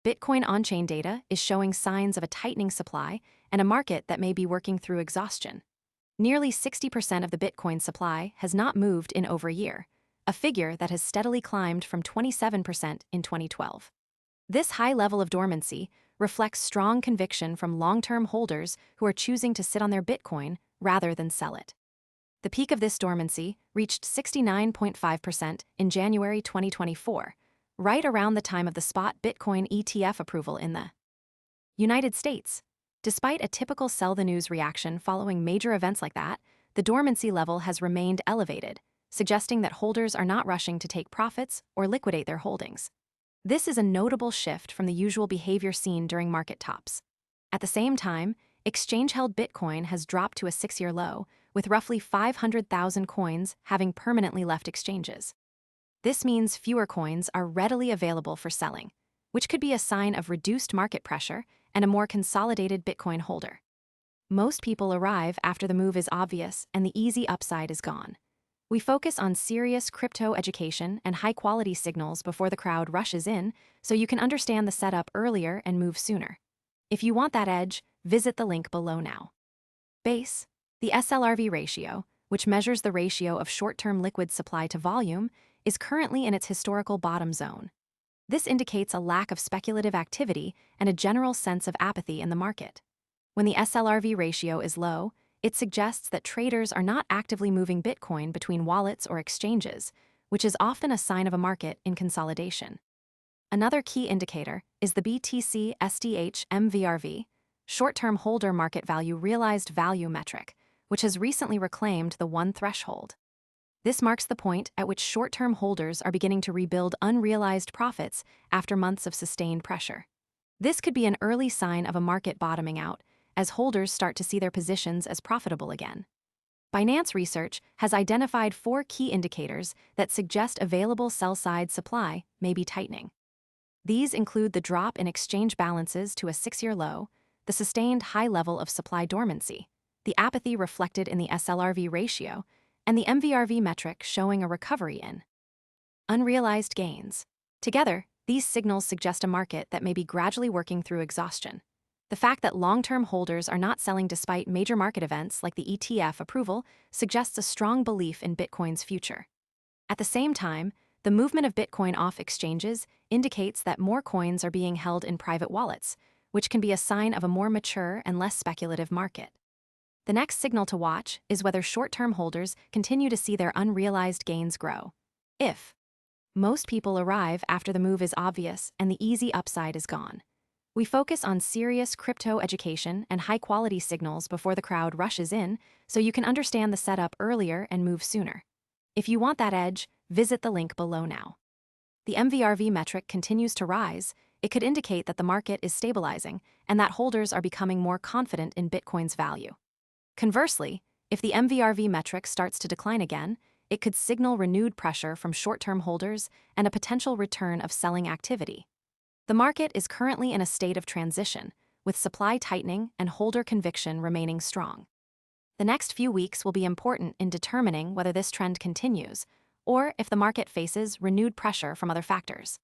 Bitcoin on-chain data is showing signs of a tightening supply and a market that may be working through exhaustion. Nearly 60% of the Bitcoin supply has not moved in over a year, a figure that has steadily climbed from 27% in 2012. This high level of dormancy reflects strong conviction from long-term holders who are choosing to sit on their Bitcoin rather than sell it. The peak of this dormancy reached 69.5% in January 2024, right around the time of the spot Bitcoin ETF approval in the United States. Despite a typical sell the news reaction following major events like that, the dormancy level has remained elevated, suggesting that holders are not rushing to take profits or liquidate their holdings. This is a notable shift from the usual behavior seen during market tops. At the same time, exchange-held Bitcoin has dropped to a 6-year low, with roughly 500,000 coins having permanently left exchanges. This means fewer coins are readily available for selling, which could be a sign of reduced market pressure and a more consolidated Bitcoin holder. Most people arrive after the move is obvious and the easy upside is gone. We focus on serious crypto education and high-quality signals before the crowd rushes in, so you can understand the setup earlier and move sooner. If you want that edge, visit the link below now. Base, the SLRV ratio, which measures the ratio of short-term liquid supply to volume, is currently in its historical bottom zone. This indicates a lack of speculative activity and a general sense of apathy in the market. When the SLRV ratio is low, it suggests that traders are not actively moving Bitcoin between wallets or exchanges, which is often a sign of a market in consolidation. Another key indicator is the BTC SDH MVRV, short-term holder market value realized value metric, which has recently reclaimed the 1 threshold. This marks the point at which short-term holders are beginning to rebuild unrealized profits after months of sustained pressure. This could be an early sign of a market bottoming out, as holders start to see their positions as profitable again. Binance Research has identified 4 key indicators that suggest available sell-side supply may be tightening. These include the drop in exchange balances to a 6-year low, the sustained high level of supply dormancy, the apathy reflected in the SLRV ratio, and the MVRV metric showing a recovery in unrealized gains. Together, these signals suggest a market that may be gradually working through exhaustion. The fact that long-term holders are not selling despite major market events like the ETF approval suggests a strong belief in Bitcoin's future. At the same time, the movement of Bitcoin off exchanges indicates that more coins are being held in private wallets, which can be a sign of a more mature and less speculative market. The next signal to watch is whether short-term holders continue to see their unrealized gains grow. If most people arrive after the move is obvious and the easy upside is gone. We focus on serious crypto education and high-quality signals before the crowd rushes in, so you can understand the setup earlier and move sooner. If you want that edge, visit the link below now. The MVRV metric continues to rise. It could indicate that the market is stabilizing and that holders are becoming more confident in Bitcoin's value. Conversely, if the MVRV metric starts to decline again, it could signal renewed pressure from short-term holders and a potential return of selling activity. The market is currently in a state of transition, with supply tightening and holder conviction remaining strong. The next few weeks will be important in determining whether this trend continues, or if the market faces renewed pressure from other factors.